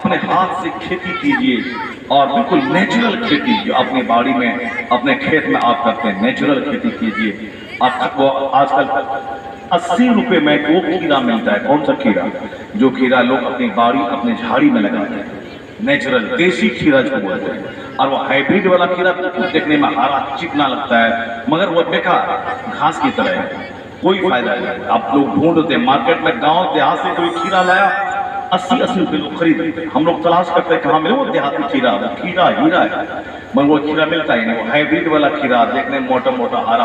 اپنے ہاتھ سے کھیتی کیجیے اور بالکل نیچرل کھیتی جو اپنی باڑی میں اپنے کھیت میں آپ کرتے ہیں نیچرل کھیتی کیجیے. آج کل 80 روپے میں وہ کھیرا ملتا ہے. کون سا کھیرا؟ جو کھیرا لوگ اپنی باڑی اپنے جھاڑی میں لگاتے ہیں. نیچرل دیسی کھیرا جو بولتے ہیں. اور وہ ہائیبریڈ والا کھیرا دیکھنے میں ہرا چکنا لگتا ہے مگر وہ بیکار گھاس کی طرح ہے, کوئی فائدہ نہیں. آپ لوگ ڈھونڈتے ہیں مارکیٹ میں, گاؤں دیہات سے کوئی کھیرا لایا 80 روپے لوگ خریدتے ہیں. ہم لوگ تلاش کرتے ہیں کہاں ملے وہ دیہاتی کھیرا, وہ کھیرا ہیرا ہے مگر وہ کھیرا ملتا ہی نہیں. وہ ہائیبریڈ والا کھیرا دیکھنے میں موٹا موٹا ہرا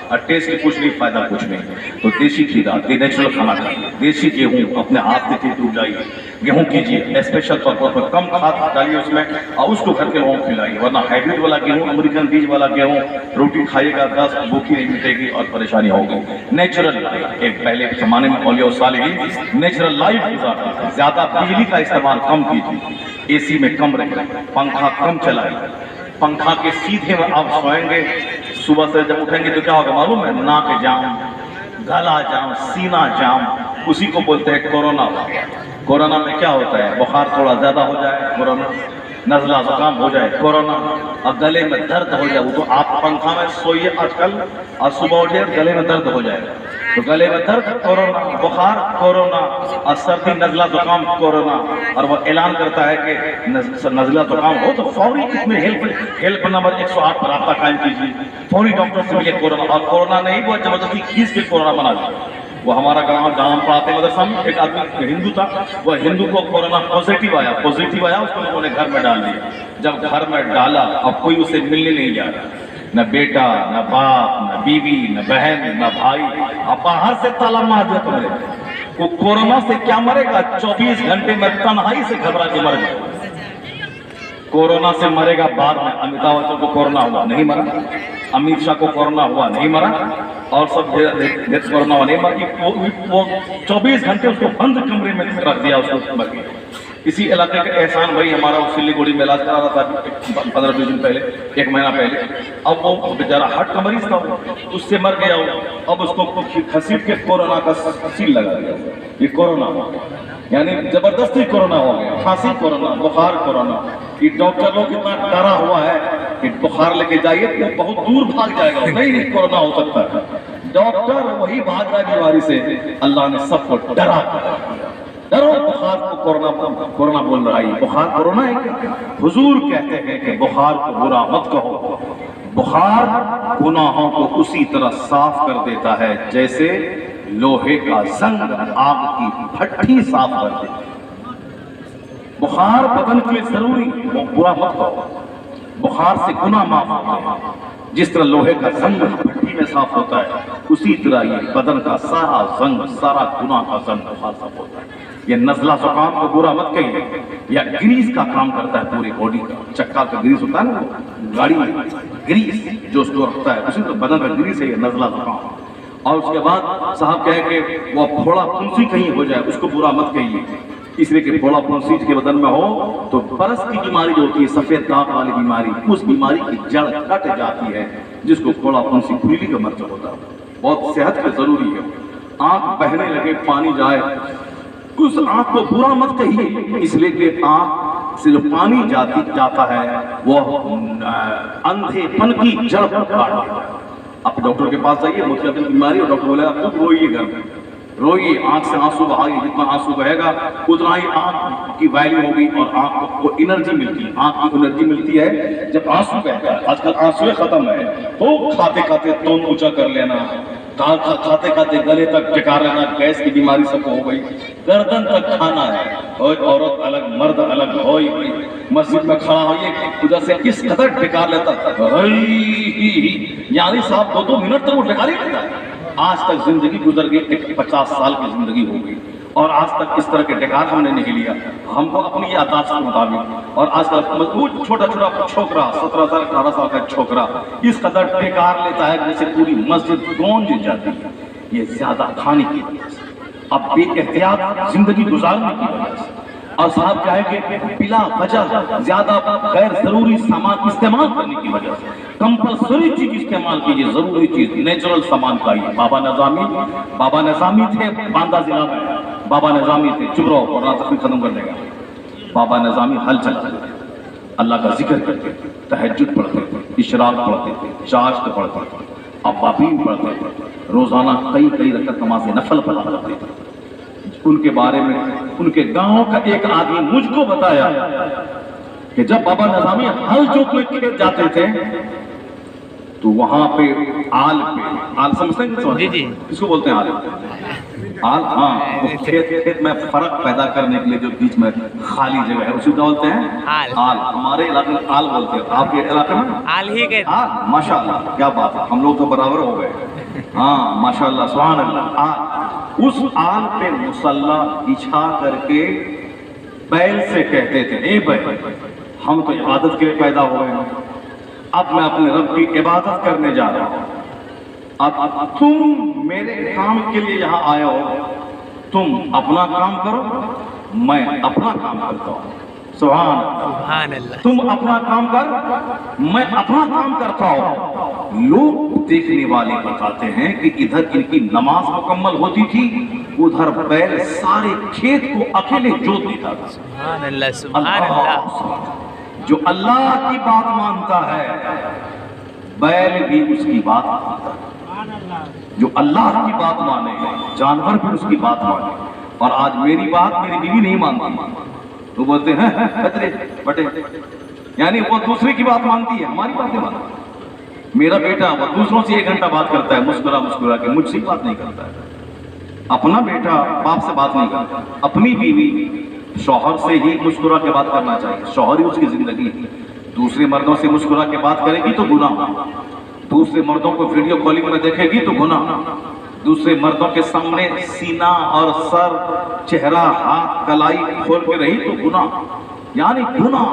اور ٹیسٹ کچھ نہیں, فائدہ کچھ نہیں. تو دیسی کھیرا نیچرل کھانا کھائیے. دیسی گیہوں اپنے ہاتھ سے کھیت اگائیے, گیہوں کیجیے اسپیشل طور پر کم کھاد ڈالیے اس میں اور اس کو گھر کے لوگوں کو کھلائیے. ورنہ ہائیبریڈ والا گیہوں امریکن بیج والا گیہوں روٹی کھائیے گا 10 بھوکی نہیں مٹے گی اور پریشانی ہوگی. نیچرل لائف, ایک پہلے زمانے میں اولیاء و صالحین نیچرل لائف گزارتے تھے. زیادہ بجلی کا استعمال کم کیجیے, اے سی میں کم رہیے, پنکھا کم چلائیے. پنکھا کے سیدھے میں آپ سوئیں گے, صبح سے جب اٹھیں گے تو کیا ہوگا معلوم ہے؟ ناک جام, گلا جام, سینہ جام. اسی کو بولتے ہیں کورونا. کورونا میں کیا ہوتا ہے؟ بخار تھوڑا زیادہ ہو جائے کورونا, نزلہ زکام ہو جائے کورونا, اور گلے میں درد ہو جائے. وہ تو آپ پنکھا میں سوئیے آج کل اور صبح اٹھے گلے میں درد ہو جائے. تو گلے میں درد کورونا, بخار کورونا, اور سردی نزلہ زکام کورونا. اور وہ اعلان کرتا ہے کہ نزلہ زکام ہو تو فوری اس میں ہیلپ نمبر 108 پر رابطہ قائم کیجیے, فوری ڈاکٹر سے ملے. کورونا اور کورونا نہیں, وہ زبردستی کھینچ کے کورونا بنا دیا. وہ ہمارا گاؤں پڑھاتے مدرسہ میں ایک آدمی ہندو تھا, وہ ہندو کو کورونا پازیٹیو آیا, اس کو لوگوں نے گھر میں ڈال دیا. جب گھر میں ڈالا اب کوئی اسے ملنے نہیں جا رہا, نہ بیٹا, نہ باپ, نہ بیوی, نہ بہن, نہ بھائی. اب باہر سے تالا مار دیا تم نے. وہ کورونا سے کیا مرے گا؟ 24 گھنٹے میں تنہائی سے گھبرا کے مر گیا. کورونا سے مرے گا بعد میں. امیتابھ بچن کو کورونا ہوا نہیں مرا, امت شاہ کو کورونا ہوا نہیں مرا, اور سب کورونا ہوا نہیں مرا. وہ 24 گھنٹے اس کو بند کمرے میں رکھ دیا, اس کو مر گیا. اسی علاقے کا احسان بھائی ہمارا سلی گوڑی میں علاج کرا رہا تھا 15-20 دن پہلے, 1 مہینہ پہلے. اب وہ بیچارہ ہارٹ کا مریض تھا, اس سے مر گیا. اب اس کو کھسیٹ کے کورونا کا سیل لگا دیا. یہ کورونا ہوا, یعنی زبردستی کورونا ہو گیا. کھانسی کورونا, بخار کورونا. یہ ڈاکٹر لوگ اتنا ڈرا ہوا ہے کہ بخار لے کے جائیے تو بہت دور بھاگ جائے گا, نہیں کورونا ہو سکتا ہے. ڈاکٹر وہی بھاگ رہا ہے بیماری سے. اللہ نے سب کو ڈرا کر ڈرو. بخار کو کورونا بول رہا ہے. بخار کورونا ہے کیا؟ حضور کہتے ہیں کہ بخار کو برا مت کہو. بخار گناہوں کو اسی طرح صاف کر دیتا ہے جیسے لوہے کا زنگ آگ کی بھٹی صاف کر دیتا ہے. بخار بدن کے لیے ضروری, وہ برا مت کہو. بخار سے گناہ معاف ہوتا ہے. جس طرح لوہے کا زنگ بھٹی میں صاف ہوتا ہے اسی طرح یہ بدن کا سارا زنگ, سارا گناہ کا زنگ صاف ہوتا ہے. یہ نزلہ زکام کو برا مت کہیے. یا گریس کا کام کرتا ہے پوری باڈی کا. چکا کا گریس ہوتا ہے نا گاڑی میں, گریس جو اس کو رکھتا ہے اسی طرح بدن کا گریس ہے یہ نزلہ زکام. اور اس کے بعد صاحب کہے کہ وہ پھوڑا پھنسی کہیں ہو جائے اس کو برا مت کہیے, اس لیے کہ پھوڑا پھنسی کے بدن میں ہو تو برس کی بیماری جو ہوتی ہے, سفید داغ والی بیماری, اس بیماری کی جڑ کٹ جاتی ہے جس کو پھوڑا پھنسی کھلی کا مرض ہوتا ہے. بہت صحت کے ضروری ہے. آنکھ بہنے لگے, پانی جائے, اس آنکھ کو برا مت کہیے, اس لیے کہ آنکھ سے جو پانی جاتا ہے وہ اندھے پن کی جڑ پر کاٹ دیتا ہے. آپ ڈاکٹر کے پاس جائیے, مختلف بیماری, اور ڈاکٹر بولے آپ خود روئیے گھر میں, روئیے, آنکھ سے آنسو بہائیے. جتنا آنسو بہے گا اتنا ہی آنکھ کی ویلیو ہوگی اور آنکھ کو انرجی ملتی ہے. آنکھ کی انرجی ملتی ہے جب آنسو بہتا ہے. آج کل آنسو ختم ہے تو کھاتے کھاتے تون اونچا کر لینا, کھاتے کھاتے گلے تک ٹکا لینا. گیس کی بیماری سب کو ہو گئی. گردن تک کھانا ہے, عورت الگ مرد الگ ہوئی. مسجد میں کھڑا ہوئیے ادھر سے کس قدر ٹکا لیتا, یعنی صاحب 2-2 منٹ تک وہ ٹکا نہیں لیتا. آج تک زندگی گزر گئی, 50 سال کی زندگی ہو گئی اور آج تک اس طرح کے ٹکار ہم نے نہیں لیا. ہم کو اپنی یادداشت کے مطابق, اور آج کل چھوٹا چھوٹا چھوکرا 17 سال 18 سال کا چھوکرا اس قدر ٹکار لیتا ہے جیسے پوری مسجد گونج جاتی ہے. یہ زیادہ کھانے کی وجہ سے, اب بے احتیاط زندگی گزارنے کی وجہ سے. اور صاحب کیا ہے کہ بلا وجہ زیادہ غیر ضروری سامان استعمال کرنے کی وجہ سے. کمپلسری چیز استعمال کیجیے, ضروری چیز, نیچرل سامان کھائیے. بابا نظامی تھے باندہ ضلع میں, بابا نظامی تھے. چپ رہو ورنہ تک ختم کر دے گا. بابا نظامی حل چلاتے تھے، اللہ کا ذکر کرتے تھے، تہجد پڑھتے تھے، اشراق پڑھتے تھے، چاشت پڑھتے تھے، اوابین پڑھتے تھے، روزانہ کئی رکعت نماز نفل پڑھا کرتے تھے۔ ان کے بارے میں ان کے گاؤں کا ایک آدمی مجھ کو بتایا کہ جب بابا نظامی ہل جوت میں کھیت جاتے تھے تو وہاں پہ آل سمجھتے ہیں جی، اس کو بولتے ہیں آل، ہاں، کھیت میں فرق پیدا کرنے کے لیے جو بیچ میں خالی جگہ ہے اسی کو بولتے ہیں آل۔ ہمارے علاقے میں آل بولتے ہیں، آپ کے علاقے میں آل ہی کہتے ہیں۔ ماشاءاللہ، کیا بات ہے، ہم لوگ تو برابر ہو گئے، ہاں ماشاءاللہ، سبحان اللہ۔ اس آل پہ مصلی بچھا کر کے بیل سے کہتے تھے، اے بیل، ہم تو عبادت کے لیے پیدا ہوئے ہیں، اب میں اپنے رب کی عبادت کرنے جا رہا ہوں، اب تم میرے کام کے لیے یہاں آئے ہو، تم اپنا کام کرو، میں اپنا کام کرتا ہوں۔ سبحان اللہ، تم اپنا کام کر، میں اپنا کام کرتا ہوں۔ لوگ دیکھنے والے بتاتے ہیں کہ ادھر ان کی نماز مکمل ہوتی تھی، ادھر بیل سارے کھیت کو اکیلے جوت دیتا تھا۔ سبحان اللہ، سبحان اللہ۔ جو اللہ کی بات مانتا ہے بیل بھی اس کی بات مانتا ہے، جو اللہ کی بات مانے جانور بھی اس کی بات مانے۔ اور آج میری بات میری بیوی نہیں مانتی، وہ بولتے ہیں بٹے بٹے، یعنی وہ دوسرے کی بات مانتی ہے، ہماری بات نہیں مانتی۔ میرا بیٹا وہ دوسروں سے 1 گھنٹہ بات کرتا ہے مسکرا کے، مجھ سے بات نہیں کرتا ہے۔ اپنا بیٹا باپ سے بات نہیں کرتا، اپنی بیوی شوہر سے ہی مسکرا کے بات کرنا چاہیے، شوہر ہی اس کی زندگی۔ دوسرے مردوں سے مسکرا کے بات کرے گی تو گناہ، دوسرے مردوں کو ویڈیو کالنگ میں دیکھے گی تو گناہ، دوسرے مردوں کے سامنے سینہ اور سر، چہرہ، ہاتھ، کلائی کھول کے رہی تو گناہ، یعنی گناہ۔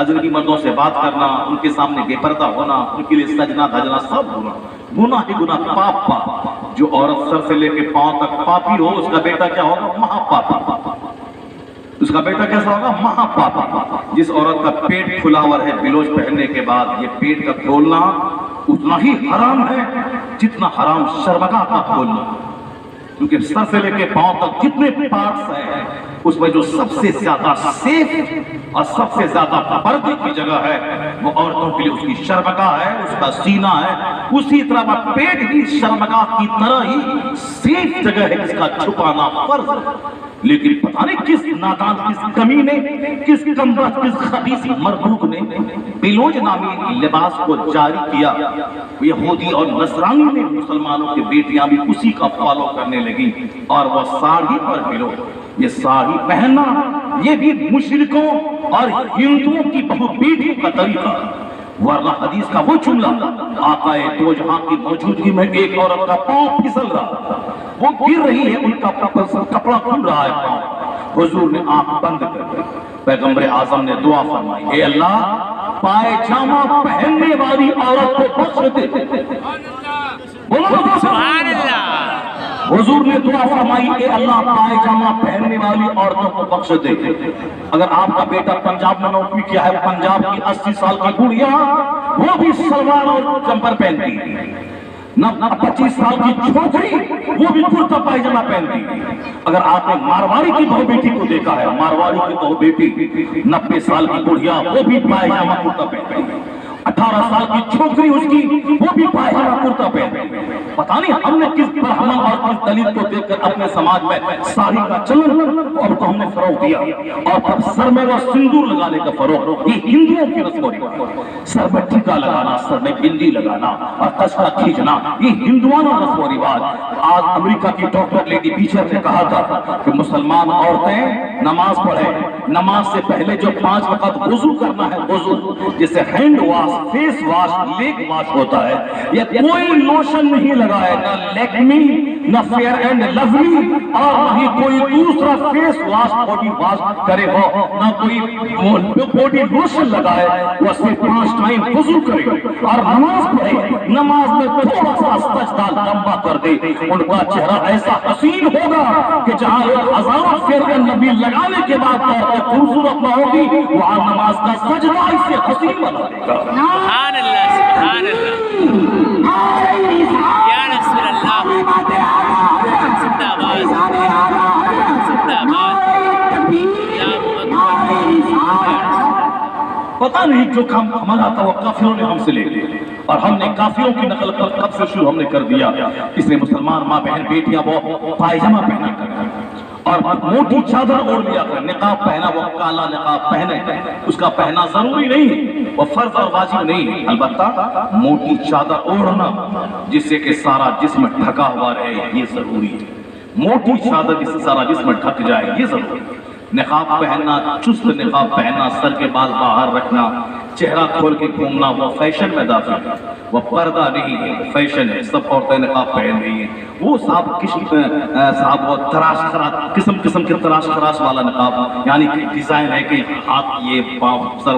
اجنبی مردوں سے بات کرنا، ان کے سامنے بے پردہ ہونا، ان کے لیے سجنا دھجنا، سب گناہ، گناہ ہی گناہ، پاپ۔ جو عورت سر سے لے کے پاؤں تک پاپی ہو، اس کا بیٹا کیا ہوگا؟ مہا پاپی۔ اس کا بیٹا کیسا ہوگا؟ مہا پاپی۔ جس عورت کا پیٹ کھلا ہوا ہے بلوچ پہننے کے بعد، یہ پیٹ کا کھولنا اتنا ہی حرام ہے جتنا حرام شرمگاہ کا کھولنا، کیونکہ سر سے لے کے پاؤں تک جتنے پارٹس ہیں اس میں جو سب سے زیادہ سیف اور سب سے زیادہ پردے کی جگہ ہے وہ عورتوں کے لیے اس کی شرمگاہ ہے، اس کا سینہ ہے۔ اسی طرح پیٹ بھی شرمگاہ کی طرح ہی سیف جگہ ہے جس کا چھپانا فرض ہے۔ لیکن پتہ نہیں کس نادان، کس کمینے، کس کمبخت، کس خبیث مردود نے بلوچ نامی لباس کو جاری کیا۔ یہودی اور نصرانی نے مسلمانوں کی بیٹیاں بھی اسی کا فالو کرنے لگی، اور وہ ساڑی پر بلوچ، یہ ساڑی پہننا یہ بھی مشرکوں اور ہندوؤں کی بہو بیٹیوں کا طریقہ، ورنہ حدیث کا وہ جملہ آقا دو جہاں کی موجودگی میں ایک عورت کا پاؤں پھسل رہا، وہ گر رہی ہے، ان کا کپڑا کھل رہا ہے پاؤں، حضور نے آنکھ بند کر دی، پیغمبر اعظم نے دعا فرمائی، اے اللہ پائے جامہ پہننے والی عورت کو بخش دے۔ سبحان اللہ۔ حضور نے دعا فرمائی، اے اللہ پائے جامہ پہننے والی عورتوں کو بخش دے۔ اگر آپ کا بیٹا پنجاب میں نوکری کیا ہے، پنجاب کی 80 سال کی گڑیا وہ بھی سلوار اور جمپر پہنتی ہے، 25 سال کی چھوکری وہ بھی کرتا پائجامہ پہنتی ہے۔ اگر آپ نے مارواڑی کی بہو بیٹی کو دیکھا ہے، مارواڑی کی بہو بیٹی 90 سال کی گڑیا وہ بھی پائجامہ کرتا پہنتی ہے، 18 سال کی چھوکری اس کی وہ بھی پائجامہ کرتا پہنتی ہے۔ پتہ نہیں ہم نے کس برہمن اور کس دلت کو دیکھ کر اپنے سماج میں ساڑی کا چلن اور کو ہم نے فروغ دیا، اور پھر سر میں وہ سندور لگانے کا فروغ، یہ ہندوؤں کی رسم و رواج، سر میں ٹیکا لگانا، سر میں بندی لگانا اور کچھا کھینچنا، یہ ہندوانہ رسم و رواج۔ آج امریکہ کی ڈاکٹر لیڈی بیچر نے کہا تھا کہ مسلمان عورتیں نماز پڑھیں، نماز سے پہلے جو 5 وقت وضو کرنا ہے، وضو جسے hand wash, face wash, leg wash ہوتا ہے، یہ کوئی لوشن نہیں لگائے، نہ لیکمی، نہ فیئر اینڈ لولی، اور نہ ہی کوئی دوسرا فیس واش، باڈی واش کرے ہو، نہ کوئی باڈی لوشن لگائے، وہ صرف 5 ٹائم وضو کرے اور نماز پڑھے، نماز میں تھوڑا سا سجدہ لمبا کر دے، ان کا چہرہ ایسا حسین ہوگا کہ جہاں 1000 فیئر اینڈ لولی لگانے کے بعد خوبصورت نہ ہوگی، وہاں نماز کا سجدہ اسے حسین بنا دے گا۔ سبحان اللہ، سبحان اللہ، یا رسول اللہ، زندہ باد، زندہ باد، یا محمد۔ पता नहीं जो काम हमारा था वो काफिरों ने हमसे ले लिया और हमने काफिरों की नकल पर कब से शुरू हमने कर दिया। इसलिए मुसलमान माँ बहन बेटियां वो पायजामा पहना कर और मोटी चादर ओढ़ लिया कर, निकाब पहना, वो काला निकाब पहने, उसका पहना जरूरी नहीं, वो फर्ज और वाजिब नहीं, अलबत्ता मोटी चादर ओढ़ना जिससे कि सारा जिस्म ढका हुआ रहे ये जरूरी है। मोटी चादर जिससे सारा जिस्म ढक जाए ये जरूरी है। निकाब पहनना, चुस्त निकाब पहनना, सर के बाल बाहर रखना, चेहरा खोल के घूमना वो फैशन में दाखिल है, वो पर्दा नहीं है, फैशन है। सब औरतें निकाब पहन रही हैं, वो साहब वो तराश खराश किस्म के तराश खराश वाला निकाब, यानी कि डिजाइन है कि हाथ ये पाँव सर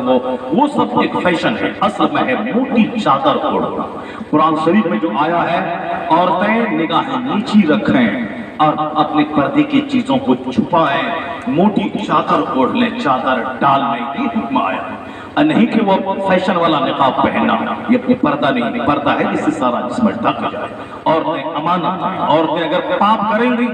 वो सब एक फैशन है। असल में है मोटी चादर ओढ़ना। कुरान शरीफ में जो आया है औरतें निगाहें नीची रखें और अपने पर्दे की चीजों को छुपाएं, मोटी चादर ओढ़ लें, चादर डाल लें, ये हुक्म आया है। और नहीं कि वो फैशन वाला निकाब पहनना, ये अपनी पर्दा नहीं, पर्दा है जिससे सारा जिस्म ढक जाए। औरतें अमानत हैं, औरतें अगर पाप करेंगी,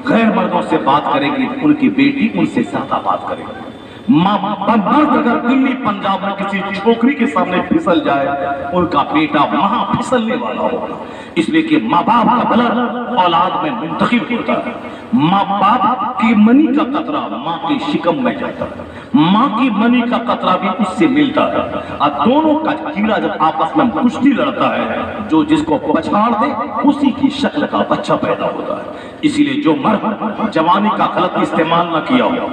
गैर मर्दों से बात करेंगी, उनकी बेटी उनसे ज्यादा बात करेगी। मर्द अगर दिल्ली पंजाब में किसी छोकरी के सामने फिसल जाए, उनका बेटा वहां फिसलने वाला होगा। इसलिए कि माँ बाप का ब्लड औलाद में मुंतकिल होता है। माँ बाप की मनी का कतरा माँ के शिकम में जाता है, माँ की मनी का कतरा भी उससे मिलता है। और दोनों का कीड़ा जब आपस में कुश्ती लड़ता है, जो जिसको पछाड़ दे उसी की शक्ल का बच्चा पैदा होता है। इसीलिए जो मर्द जवानी का गलत इस्तेमाल न किया हो,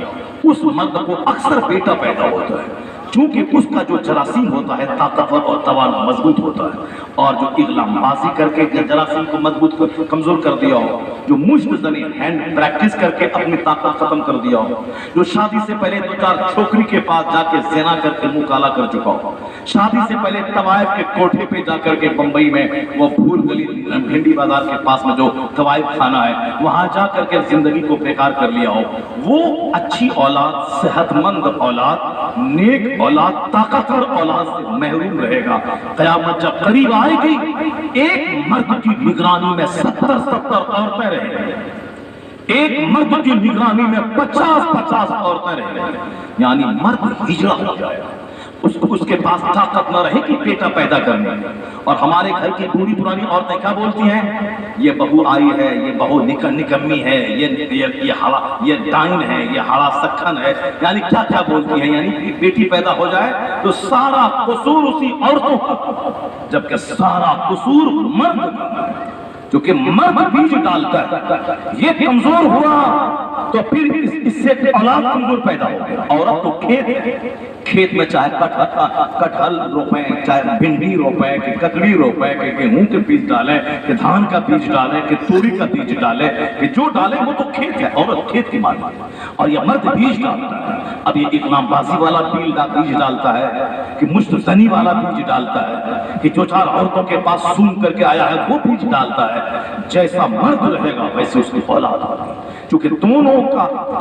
उस मर्द को अक्सर बेटा पैदा होता है, क्योंकि उसका जो जरासीम होता है ताकतवर और तवाना मजबूत होता है। और जो इगलामबाजी करके जरासीम को मजबूत कमजोर कर दिया हो, जो मुश्तजनी हैंड प्रैक्टिस करके अपनी ताकत खत्म कर दिया हो, जो शादी से पहले दो चार छोकरी के पास जाके ज़िना करके मुंह काला कर चुका हो, शादी से पहले तवाइफ के कोठे पे जाकर के बंबई में वो भूल गली भिंडी बाजार के पास में जो तवाइफ खाना है वहां जाकर के जिंदगी को बेकार कर लिया हो, वो अच्छी औलाद, सेहतमंद औलाद, नेक औलाद, ताकतवर औलाद से महरूम रहेगा। क़यामत जब करीब आएगी, एक मर्द की निगरानी में 70 औरतें रहेंगी, एक मर्द की निगरानी में 50 औरतें रहेंगी, यानी मर्द हिजड़ा हो जाएगा। उसके पास ताकत न रहे कि बेटा पैदा करने। और हमारे घर की बूढ़ी पुरानी औरतें क्या बोलती हैं? ये बहू आई है, ये बहू निकम्मी है, ये डाइन है, ये हाड़ा सखन है, यानी क्या क्या बोलती हैं। यानी कि बेटी पैदा हो जाए तो सारा कसूर उसी औरतों का, जबकि सारा कसूर मर्द, क्योंकि मर्द बीज डालता है। ये कमजोर हुआ तो फिर इससे औलाद कमजोर पैदा हो गया। औरत तो खेत में चाहे कटहल रोपे, चाहे भिंडी रोपे, कि ककड़ी रोपे, कि गेहूं के बीज डाले, कि धान का बीज डाले, कि तोरी का बीज डाले, कि जो डाले वो तो खेत है, औरत खेत की मालिक है और ये मर्द बीज डालता है। अब ये इकलामबाजी वाला बीज डालता है, कि मुश्तजनी वाला बीज डालता है, कि जो चार औरतों के पास सुन करके आया है वो बीज डालता है। जैसा मर्द रहेगा वैसे उसकी औलाद होगी, क्योंकि दोनों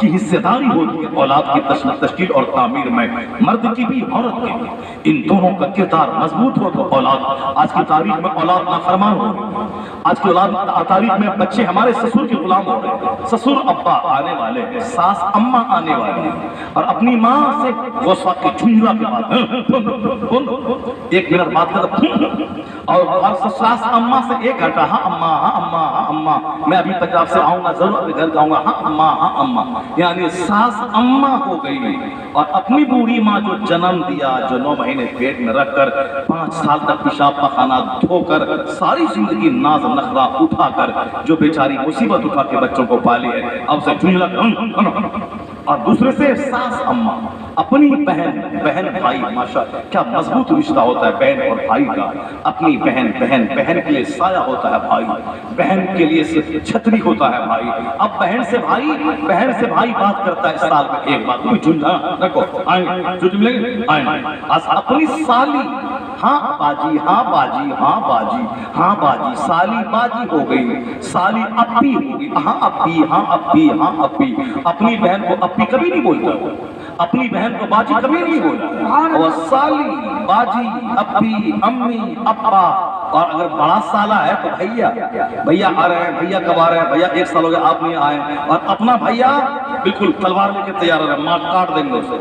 की हिस्सेदारी होती है औलाद की तशकील और तामीर में, मर्द की भी औरत की भी। इन दोनों का किरदार मजबूत हो तो औलाद, आज की तारीख में औलाद नाफरमान हो रही, आज की औलाद तारीख में बच्चे हमारे ससुर के गुलाम हो रहे। ससुर अब्बा आने वाले हैं, सास अम्मा आने वाली है, और अपनी माँ से गुस्सा के झुंझुला के बाद 1 मिनट बात कर, और सास अम्मा से 1 घंटा हाँ अम्मा, हाँ अम्मा, हाँ अम्मा, मैं अभी पंजाब से आऊंगा जरूर अपने घर जाऊंगा, हाँ अम्मा, हाँ अम्मा, यानी सास अम्मा हो गई। और अपनी बूढ़ी माँ जो जन्म दिया, जो 9 महीने पेट में रखकर 5 साल तक पेशाब पखाना धोकर सारी जिंदगी नाज नखरा उठाकर जो बेचारी मुसीबत उठा के बच्चों को पाली है, अब से चुनला। और दूसरे से सास अम्मा, अपनी बहन भाई, माशा क्या मजबूत रिश्ता होता है बहन और भाई का। अपनी बहन के लिए साया होता है भाई, बहन के लिए छतरी होता है भाई। अब बहन से भाई बात करता है साल में 1 बार, रखो जो मिलेंगे अपनी साली, हाँ बाजी, हाँ बाजी, हाँ बाजी, हाँ बाजी, साली बाजी हो गई, साली अप्पी हो गई, हाँ अप्पी, हाँ अप्पी, हाँ अप्पी। अपनी बहन को अप्पी कभी नहीं बोलता, अपनी बहन को बाजी कभी नहीं बोला। और साली, बाजी, अप्पी, अम्मी, अप्पा। और अगर बड़ा साला है तो भैया आ रहे हैं, भैया कब आ रहे हैं, भैया 1 साल हो गया आप नहीं आए। और अपना भैया बिल्कुल तलवार लेके तैयार है, मार काट देंगे उसे।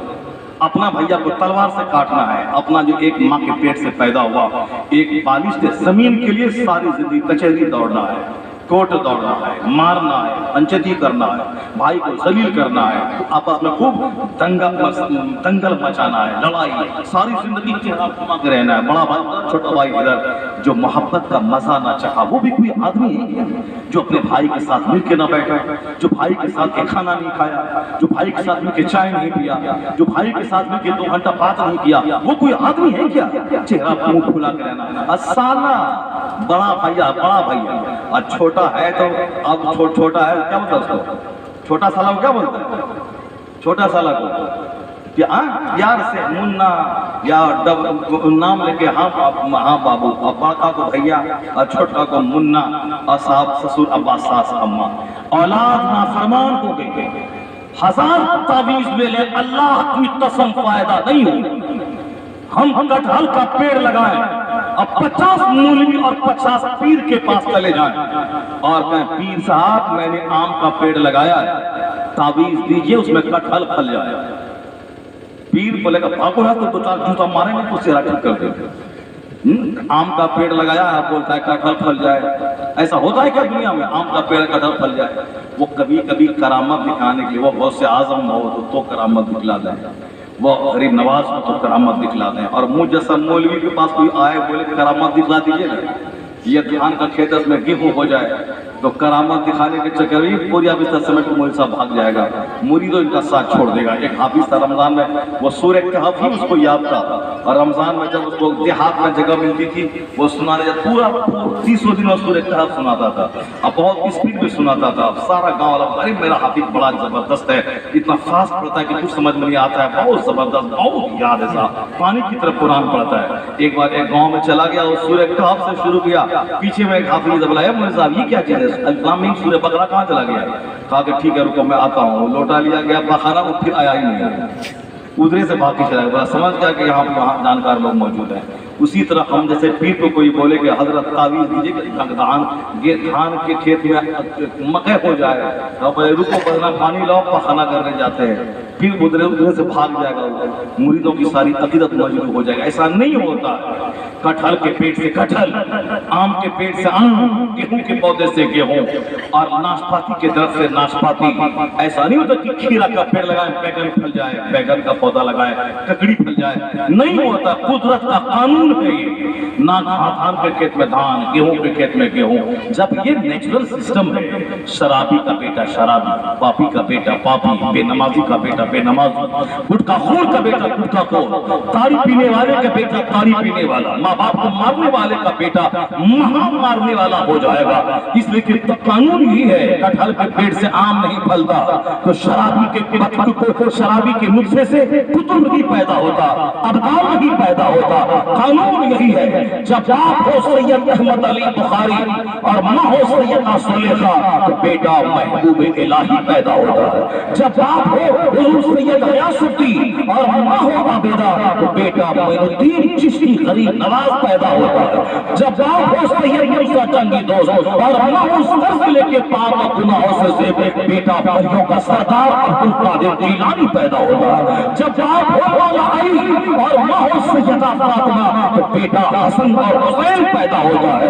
अपना भैया को तलवार से काटना है, अपना जो एक माँ के पेट से पैदा हुआ एक बालिश जमीन के लिए सारी जिंदगी कचहरी दौड़ना है, कोर्ट दौड़ना है, मारना है, पंचती करना है, भाई को जलील करना है, आपस में खूब दंगल मचाना है, लड़ाई, सारी जिंदगी के रहना है। बड़ा भाई छोटा भाई इधर जो मोहब्बत का मजा ना चाहा, वो भी कोई आदमी है क्या जो अपने भाई के साथ मिलके ना बैठा, जो भाई के साथ एक खाना नहीं खाया, जो भाई के साथ मिलके चाय नहीं पिया, जो भाई के साथ मिलके 2 घंटा बात नहीं किया, वो कोई आदमी है क्या? चेहरा मुंह खुला के रहना। साला बड़ा भैया और छोटा है तो अब छोटा है क्या बोलता है उसको? छोटा साला को क्या बोलता है? छोटा साला को कि यार से मुन्ना या नाम लेके हाँ बाबू, और बड़का को भैया और छोटा को मुन्ना और साहब ससुर अब्बा सास अम्मा। औलाद नाफरमान हो गई, 1000 तावीज ले ले, अल्लाह की कसम फायदा नहीं हो। हम कटहल का पेड़ लगाएं, अब 50 मौलवी और 50 पीर के पास चले जाएं और कहें पीर साहब मैंने आम का पेड़ लगाया है, तावीज दीजिए उसमें कटहल फल जाए। पीर बोलेगा भागो है तो 2-4 जूता मारेंगे तो चेहरा ठीक कर देंगे। आम का पेड़ लगाया है, बोलता है कटहल फल जाए। ऐसा होता है क्या दुनिया में? आम का पेड़ कटहल फल जाए। वो कभी कभी करामत दिखाने के लिए, वो बहुत से आजम हो तो करामत दिखला दें, वो गरीब नवाज को तो करामत दिखला दें, और मुझ जैसा मौलवी के पास कोई आए बोले करामत दिखला दीजिए ना, ये धान का खेत में गेहूं हो जाए तो करामत दिखाने के चक्कर में पूरी बिस्तर समेट के मौलवी साहब भाग जाएगा, मुरीदों इनका साथ छोड़ देगा। एक हाफिज था रमजान में, वो सूरह कहफ ही उसको याद था, और रमजान में जब उसको देहात में जगह मिलती थी वो सुनाने जब पूरा 30 दिन सूरह कहफ सुनाता था, अब बहुत स्पीड में सुनाता था। सारा गाँव वाला अरे मेरा हाफिज बड़ा जबरदस्त है, इतना फास्ट पढ़ता है कि कुछ समझ में नहीं आता है, बहुत जबरदस्त, बहुत याद है साहब, पानी की तरफ कुरान पढ़ता है। एक बार एक गाँव में चला गया, वो सूरह कहफ से शुरू किया, पीछे में एक हाफिज बुलाया, मौलवी साहब ये क्या चीज है? इस्लामी सूरह बकरा कहाँ चला गया? कहा कि ठीक है रुको मैं आता हूँ। लौटा लिया गया पखाना, वो फिर आया ही नहीं, उधरे से भाग के चला गया। समझ गया कि यहाँ जानकार लोग मौजूद हैं। उसी तरह हम जैसे पीर को कोई बोले कि हजरत तावीज दीजिए कि धान के खेत में मकई हो जाए, तो बोले रुको बदना पानी लाओ, पखाना करने जाते हैं, फिर उधरे से भाग जाएगा, मुरीदों की सारी अकीदत मौजूद हो जाएगा। ऐसा नहीं होता। कटहल के पेट से कटहल, आम के पेट से आम, गेहूं के पौधे से गेहूं, और नाशपाती के दरख्त से नाशपाती। ऐसा नहीं होता कि खीरा का पेड़ लगाए बैगन फल जाए, बैगन का पौधा लगाए ककड़ी फल जाए, नहीं होता। कुदरत का कानून है ये। ना धान के खेत में धान, गेहूं के खेत में गेहूं। जब ये नेचुरल सिस्टम है, शराबी का बेटा शराबी, पापी का बेटा पापी, बेनमाजी का बेटा बेनमाजी, गुटखाखोर का बेटा गुटखाखोर, ताड़ी पीने वाले का बेटा ताड़ी पीने वाला, माँ बाप को मारने वाले का बेटा महा मारने वाला हो जाएगा। इसलिए कि तो कानून ही है, कटहल के पेड़ से आम नहीं फलता, तो शराबी के मुझसे से पुत्र नहीं पैदा होता, अबदाल नहीं पैदा होता। कानून यही है। जब बाप हो सैयद अहमद अली बुखारी और माँ हो सैयदा सुलेखा, तो बेटा महबूब इलाही पैदा होता है। जब बाप हो हुजूर सैयद गयासुद्दीन और माँ हो आबिदा, तो बेटा मोइनुद्दीन चिश्ती गरीब नवाज पैदा होता है। जब बाप हो सैयद मूसा चंगी दोस्त और माँ उस कर्ज लेके पाक गुनाहों से बेटा परियों का सरदार अब्दुल कादिर जीलानी पैदा होता है। जब बाप हो मौला अली और माँ हो सैयदा फातिमा, तो बेटा हसन और हुसैन पैदा होता है।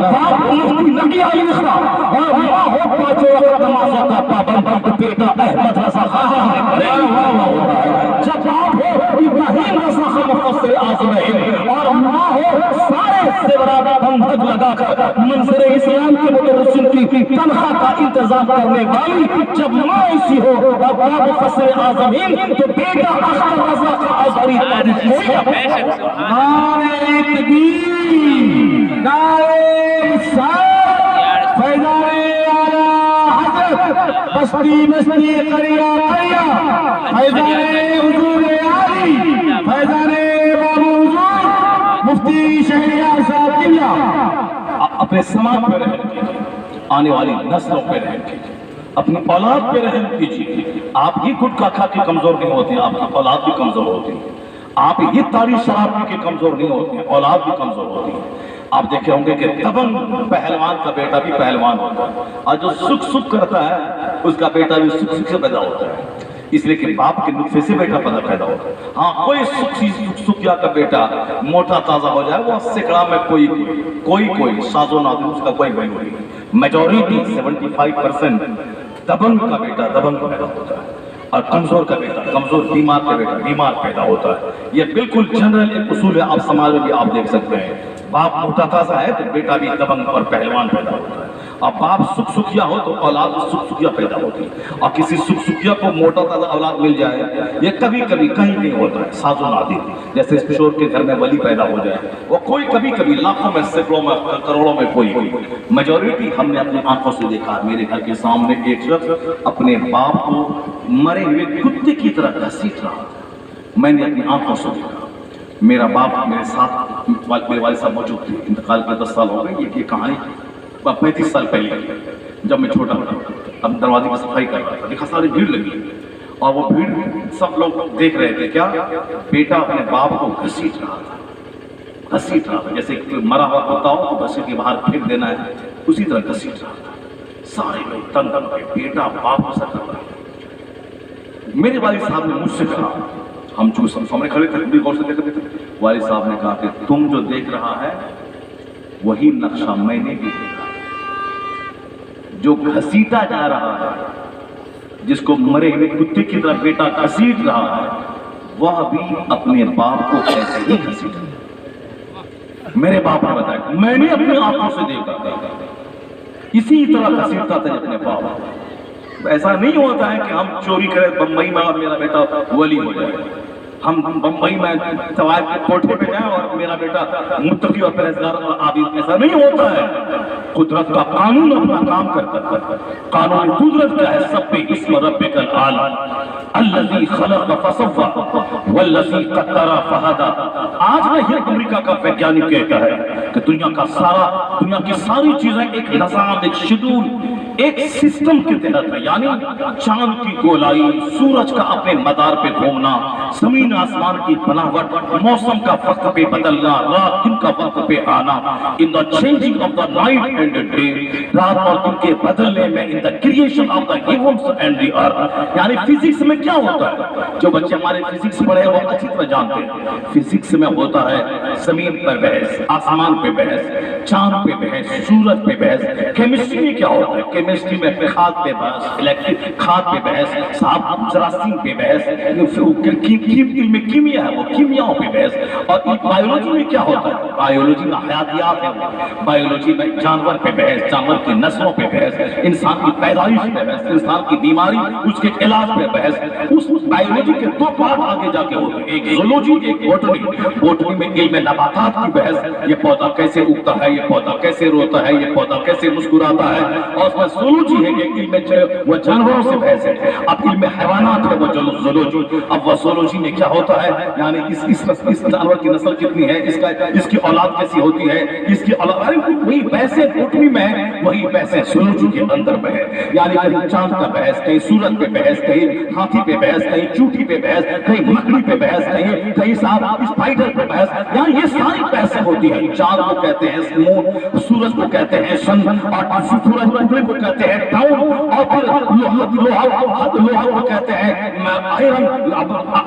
बाप मुफ्ती नकी अली खान और माँ हो पांचों वक्त नमाज़ों का पाबंद, तो बेटा अहमद रज़ा खान पैदा होता है। जब बाप हो इब्राहिम रज़ा खान मुफस्सिर आज़म हिंद और माँ हो सारे सेवरात बंधक लगाकर मंज़र इस्लाम के मुदर्रिसिन की तनख्वाह का इंतजाम करने वाली जब माँ ऐसी हो और बाप मुफस्सिर आज़म हिंद, तो बेटा अख्तर रज़ा का अज़हरी बस्ती बस्ती करिया करिया फैज़ाने हुजूर आली, फैज़ाने बाबू हुजूर मुफ्ती शहरियार साहब किबला। अपने समाज पे रहम कीजिए, आने वाली नस्लों पे रहम कीजिए, अपनी औलाद पे रहम कीजिए। आप ही गुटखा खा के कमजोर नहीं होते, आपकी औलाद भी कमजोर होती है। आप ये तारी शराब पी के कमजोर नहीं होते हैं, औलाद भी कमजोर होती है। आप देखे होंगे कि दबंग पहलवान का बेटा भी पहलवान होता है, और जो सुख सुख करता है उसका बेटा भी सुख सुख से पैदा होता है। اس لیے کہ باپ کے نطفے سے بیٹا پیدا ہوتا ہے. ہاں کوئی سکھیا کا بیٹا موٹا تازہ ہو جائے وہ سکڑا میں کوئی ساز و نادر اس کا کوئی ویلو نہیں. میجورٹی 75% دبنگ کا بیٹا دبنگ پیدا ہوتا ہے اور کمزور کا بیٹا کمزور، بیمار کا بیٹا بیمار پیدا ہوتا ہے. یہ بالکل جنرل ایک اصول ہے، آپ سماج میں بھی آپ دیکھ سکتے ہیں. باپ موٹا تازہ ہے تو بیٹا بھی دبنگ اور پہلوان پیدا ہوتا ہے. اور باپ سکھیا ہو تو اولاد سکھیا پیدا ہوتی ہے. اور کسی سکھیا کو موٹا تازہ اولاد مل جائے یہ کبھی کبھی کہیں نہیں ہوتا ہے، ساز و نادر. جیسے کشور کے گھر میں ولی پیدا ہو جائے وہ کوئی کبھی کبھی لاکھوں میں سینکڑوں میں کروڑوں میں کوئی. میجورٹی ہم نے اپنی آنکھوں سے دیکھا. میرے گھر کے سامنے ایک شخص اپنے باپ کو مرے ہوئے کتے کی طرح گھسیٹ رہا تھا. میں نے اپنی آنکھوں سے دیکھا. میرا باپ میرے ساتھ، میرے والد صاحب موجود تھے. انتقال کے 10 سال ہو گئے. یہ کہانی 35 سال پہلے جب میں چھوٹا تھا. اب دروازے کی صفائی کر رہا تھا، دیکھا ساری بھیڑ لگی اور وہ بھیڑ سب لوگ دیکھ رہے تھے. کیا بیٹا اپنے باپ کو گھسیٹ رہا تھا جیسے مرا ہوا ہوتا ہو تو گھسیٹ کے باہر پھینک دینا ہے، اسی طرح گھسیٹ رہا تھا. سارے لوگ تنگ ہو گئے، بیٹا باپ کو سر رہا. میرے والد صاحب نے مجھ سے کہا، ہم جو سامنے کھڑے تھے بھی غور سے دیکھ رہے تھے. والد صاحب نے کہا کہ تم جو دیکھ رہا ہے وہی نقشہ میں نے بھی دیکھا. جو گھسیٹا جا رہا ہے، جس کو مرے ہوئے کتے کی طرح بیٹا گھسیٹ رہا ہے، وہ بھی اپنے باپ کو ایسے ہی گھسیٹا. میرے باپ نے بتایا، میں نے اپنے آنکھوں سے دیکھا اسی طرح گھسیٹتا تھا اپنے باپ. ایسا نہیں ہوتا ہے کہ ہم چوری کریں بمبئی میں اور میرا بیٹا ولی ہو جائے. ہم بمبئی میں سوائے کے کوٹھے پہ جائیں اور میرا بیٹا متقی اور پرہیزگار اور عابد. ایسا نہیں ہوتا ہے. قدرت کا قانون اپنا کام کرتا ہے. قانون قدرت کا ہے، سب پہ اسم ربک الاعلی الذی خلق فسوی والذی قدر فہدی. آج میں یہ امریکہ کا ویگیانک کہتا ہے کہ دنیا کی ساری چیزیں ایک نظام، ایک شیڈول، ایک سسٹم کے تحت ہے. یعنی چاند کی گولائی، سورج کا اپنے مدار پہ گھومنا، زمین آسمان کی بناوٹ، موسم کا وقت پہ بدلنا، رات دن کا وقت پہ آنا. In the changing of the night and day, رات اور دن کے بدلنے میں، in the creation of the heavens and the earth. یعنی فزکس میں کیا ہوتا ہے؟ جو بچے ہمارے فزکس پڑھے وہ اچھی طرح جانتے ہیں. فزکس میں ہوتا ہے زمین پر بحث، آسمان پہ بحث، چاند پہ بحث، سورج پہ بحث. کیمسٹری میں کیا ہوتا ہے؟ کیمسٹری میں کھاد پہ بحث، الیکٹرک کھاد پہ بحث، صاحب جراثیم پہ بحث. علم کیمیا ہے وہ کیمیاؤں پہ بحث. اور بایولوجی میں کیا ہوتا ہے؟ بایولوجی میں حیاتیات ہے. بایولوجی میں جانور پہ بحث، جانور کی نسلوں پہ بحث، انسان کی پیدائش پہ بحث، انسان کی بیماری، اس کے علاج پہ بحث. اس بایولوجی کے 2 پارٹ آگے جا کے ہوتے ہیں، ایک زولوجی، ایک بوٹنی. بوٹنی میں علم نباتات کی بحث، یہ پودا کیسے اگتا ہے، یہ پودا کیسے روتا ہے، یہ پودا کیسے مسکراتا ہے. اور اس میں زولوجی ہے کہ علم وہ جانوروں سے بحث ہے. اب علم حیوانات ہے وہ زولوجی. اب وہ زولوجی میں کیا ہوتا ہے؟ یعنی اس جانور کی نسل کتنی ہے، اس کی اولاد کیسی ہوتی ہے، اس کی اولاد، وہی بحثیں بوٹنی میں ہے، وہی بحثیں زولوجی کے اندر میں ہے. یعنی کہیں چاند کا بحث، کہیں سورج پہ بحث، کہیں ہاتھی پہ بحث، کہیں چوٹی پہ بحث، کہیں مکڑی پہ بحث، کہیں صاحب اسپائڈر پہ بحث. یعنی یہ ساری بحثیں ہوتی ہیں. چاند کو کہتے ہیں مون، سورج کو کہتے ہیں سن، اور سورج ٹکڑے کو کہتے ہیں ٹاؤن، اور پھر لوہا کو کہتے ہیں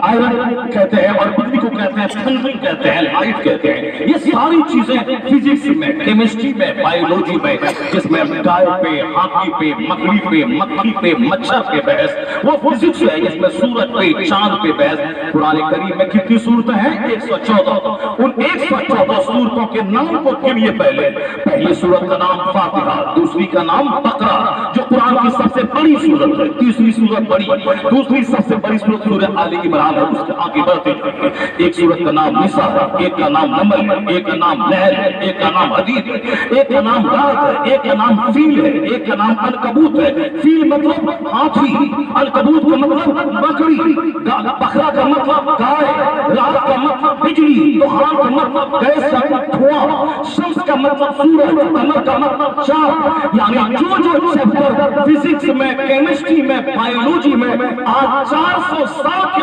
آئرن کہتے ہیں، اور بجلی کو کہتے ہیں تھنڈرنگ کہتے ہیں، لائٹ کہتے ہیں. یہ ساری چیزیں فزکس میں، کیمسٹری میں، بایولوجی میں، جس میں گائے پہ، ہاتھی پہ، مکڑی پہ، مکھی پہ، مچھر پہ بحث، وہ فزکس ہے. جس میں سورج پہ، چاند پہ بحث. قرآن کریم میں کتنی صورتیں ہیں؟ 114. ان 114 صورتوں کے نام کو گنیے. پہلی صورت کا نام فاتحہ، دوسری کا نام بقرہ جو قرآن کی سب سے بڑی صورت ہے، تیسری صورت بڑی، دوسری سب سے بڑی صورت سورہ آل عمران ہے. اس کے آگے بڑھتے جائیں. ایک صورت کا نام نساء ہے، ایک کا نام نمل ہے، ایک کا نام نحل ہے، ایک کا نام حدید ہے، ایک کا نام رات ہے، ایک کا نام فیل ہے، ایک کا نام الکبوت ہے. فیل مطلب ہاتھی، الکبوت کا مطلب بکری، بکرا کا مطلب گائے، رات کا مطلب بجلی، دخان کا مطلب گیس، دھواں، شمس کا مطلب سورج، قمر کا مطلب چاند. یعنی جو چیپٹر فزکس میں، کیمسٹری میں، بایولوجی میں آج 400 سال کے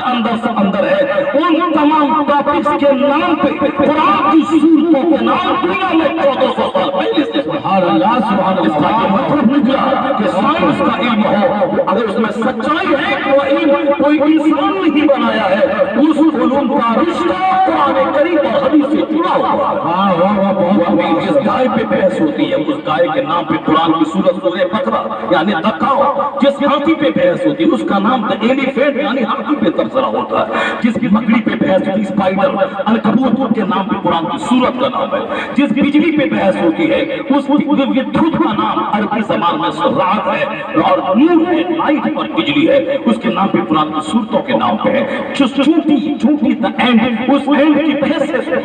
اندر ہے، ان تمام टॉपिक्स के नाम पे कुरान की सूरतों के नाम दुनिया में 1400 साल पहले से सुभान अल्लाह इसका ये मतलब निकला कि साइंस का इल्म हो, अगर उसमें सच्चाई है तो इल्म कोई इंसान नहीं बनाया है, उस उलूम का रिश्ता कुरान करीम और हदीस से जुड़ा हुआ है। जिस गाय पे बहस होती है उस गाय के नाम पे कुरान की सूरत सूरह बकरा यानी तकाओ, जिस हाथी पे बहस होती है उसका नाम द एलिफेंट यानी हाथी पे तबसरा होता है, जिसकी मकड़ी पे बहस होती है स्पाइडर अलकबूत के नाम पे कुरान की सूरत का नाम है, जिस बिजली पे बहस होती है उस विद्युत का नाम अरबी ज़बान में रात है और नूर है, लाइट और बिजली है, उसके नाम पे कुरान की सूरतों के नाम पे है। चूंटी द एंड, उस एंड की बहस है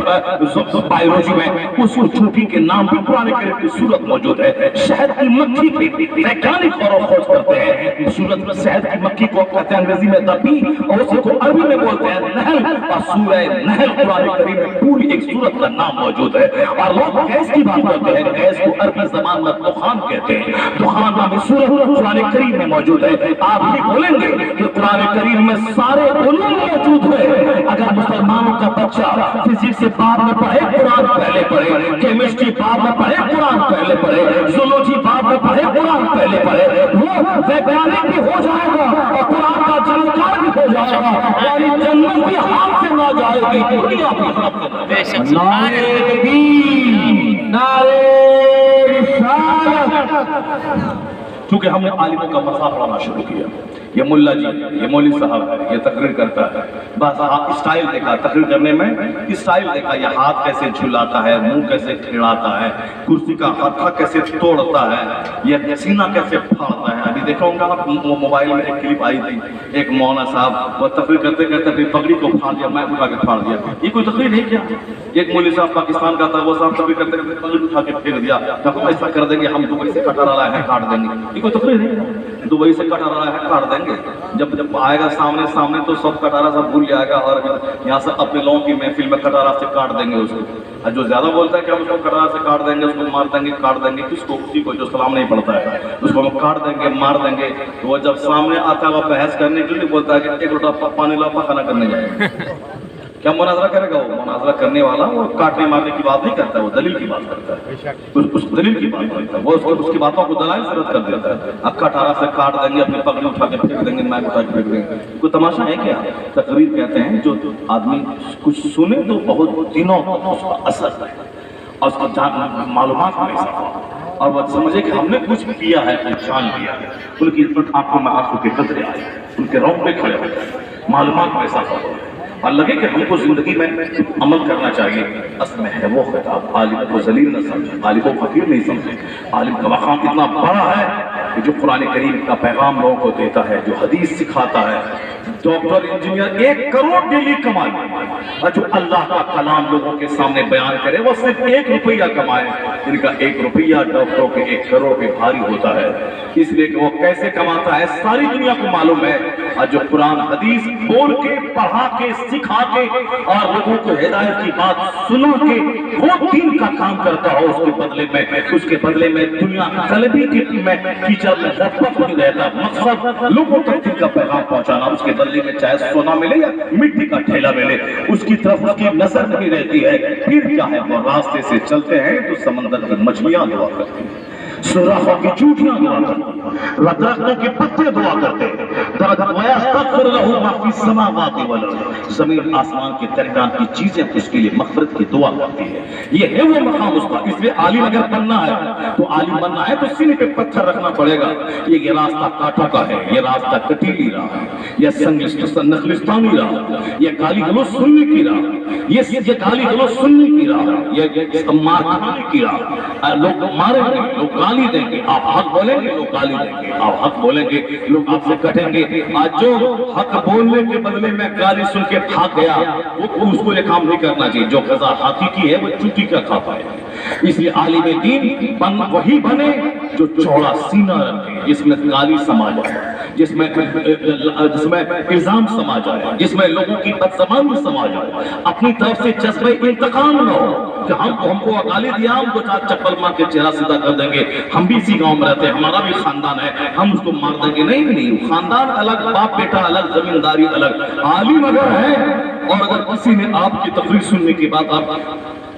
बायोलॉजी में, उस चूंटी के नाम पे कुरान करीम की सूरत मौजूद है। शहद की मक्खी पे वैज्ञानिक गौर खोज करते हैं, सूरत में शहद की मक्खी को कहते हैं अंग्रेजी में दबी और उसी को अरबी में बोलते हैं नहल, और सूरह नहल कुरान करीम में पूरी एक सूरत का नाम मौजूद है। और लोग गैस की बात करते हैं, गैस को अरबी ज़बान में दुखान कहते हैं, दुखान नामी सूरत कुरान करीम में मौजूद है। आप भी बोलेंगे कि कुरान करीम में सारे उलूम मौजूद है। अगर मुसलमानों का बच्चा फिजिक्स से बाद में पढ़े कुरान पहले पढ़े, केमिस्ट्री बाद में पढ़े कुरान पहले पढ़े, जूलॉजी बाद में पढ़े कुरान पहले पढ़े, वो वैज्ञानिक भी हो जाएगा और कुरान का जानकार भी हो जाएगा, यानी जन्नत भी हाथ से ना जाएगी, दुनिया भी हाथ से ना बेशक जाएगी। सुभान नारे दीन, नारे रिसालत। चूंकि हमने आलिमों का मसा पढ़ाना शुरू किया, ये मुल्ला जी, ये मौलवी साहब है, ये तकरीर करता है, बस स्टाइल देखा तकरीर करने में, स्टाइल देखा, ये हाथ कैसे झुलाता है, मुंह कैसे खिड़ाता है, कुर्सी का हत्था कैसे तोड़ता है, ये सीना कैसे फाड़ता है। अभी देखा होगा आप मोबाइल में एक क्लिप आई थी, एक मौलाना साहब वो तकरीर करते करते अपनी पगड़ी को फाड़ दिया, मैं उठा के फाड़ दिया। ये कोई तकरीर नहीं क्या? एक मौलवी साहब पाकिस्तान का था, वो साहब तकरीर करते करते पगड़ी उठा के फेंक दिया, तो ऐसा कर देंगे हम दुबई से कटर वाला है काट देंगे। ये कोई तकरीर नहीं, दुबई से कटर वाला है काट देंगे। जब आएगा सामने तो सब कटारा सब भूल जाएगा और यहाँ से अपने लोगों की महफिल में कटारा से काट देंगे उसको। और जो ज्यादा बोलता है कि हम उसको कटारा से काट देंगे, उसको मार देंगे, काट देंगे, किसको? किसी को जो सलाम नहीं पढ़ता है उसको हम काट देंगे, मार देंगे। तो वो जब सामने आता है वो बहस करने के लिए बोलता है कि एक लोटा पानी ला खाना करने जाए। क्या मुनाजरा करेगा? वो मुनाजरा करने वाला वो काटने मारने की बात नहीं करता है, वो दलील की बात करता है, उस दलील की बात करता है, वो उसकी बातों को दलाइल से रद्द कर देता है। अब कटारा से काट देंगे, अपनी पगड़ी उठा के फेंक देंगे, मैं उठा के फेंक देंगे। कोई तमाशा है क्या? तकरीर कहते हैं जो आदमी कुछ सुने तो बहुत दिनों तक उसका असर है और उसको मालूमात में और वो समझे कि हमने कुछ किया है, जान लिया है। उनकी आंखों में आंसू के कतरे आए, उनके रोंगटे खड़े हो गए, मालूमात में ऐसा हो और लगे कि हमको जिंदगी में अमल करना चाहिए। असल में है वो खिताब, आलिम को जलील न समझे, आलिम को फकीर नहीं समझे। आलिम का मकाम इतना बड़ा है कि जो कुरान करीम का पैगाम लोगों को देता है, जो हदीस सिखाता है, डॉक्टर इंजीनियर 1 करोड़ डेली कमाए और जो अल्लाह का कलाम लोगों के सामने बयान करे वो सिर्फ 1 रुपया कमाए। इनका 1 रुपया डॉक्टरों के 1 करोड़ के भारी होता है, इसलिए कि वो कैसे कमाता है सारी दुनिया को मालूम है। और जो कुरान हदीस बोल के, पढ़ा के, सिखा के और लोगों को हिदायत की बात सुना के वो दीन का काम करता हो, उसके बदले में दुनिया तलबी की टीचर में रब्बत नहीं रहता। मकसद लोगों तक दीन का पैगाम पहुंचाना, उसके बदले में चाहे सोना मिले या मिट्टी का ठेला मिले उसकी तरफ उसकी नजर नहीं रहती है। फिर क्या है, वो रास्ते से चलते हैं तो समंदर की मछलियां दुआ करती हैं, सुराखों की चूटियां दुआ करती हैं, दरख्तों के पत्ते दुआ करते हैं, जमीन आसमान के दरमियान की चीजें उसके लिए मग़फ़िरत की दुआ करती है। ये है वो मकाम उसका। इसलिए आलिम अगर बनना है तो आलिम बनना है तो सीने पे पत्थर रखना पड़ेगा। ये रास्ता कांटों का है, ये रास्ता कटीली रहा है, ये नखलिस्तानी रहा, ये गाली गलौज सुनने की रहा, ये गाली गलौज सुनने की रहा, ये मार खाने की रहा। लोग मारेंगे, लोग गाली देंगे, आप हक बोलेंगे, लोग गाली देंगे, आप हक बोलेंगे, लोग आपसे कटेंगे। आज जो हक बोलने के बदले में गाली सुन के भाग गया वो उसको ये काम नहीं करना चाहिए। जो ग़ज़ा हाथी की है वो चूटी का खाता है। इसलिए आलिम दीन वही बने जो चौड़ा सीना रखे, जिसमें गाली समा जाए, जिसमें इल्जाम समा जाए, जिसमें लोगों की बदज़बानी समा जाए, अपनी तरफ से जज्बे इंतकाम न हो। کہ ہم کو गाली दिया, हम तो चप्पल मार के चेहरा सीधा कर देंगे, हम भी इसी गांव में रहते हैं, हमारा भी खानदान है, हम उसको मार देंगे। नहीं, खानदान अलग, बाप बेटा अलग, जमींदारी अलग। आलिम अगर है और अगर किसी ने आपकी तकरीर सुनने के बाद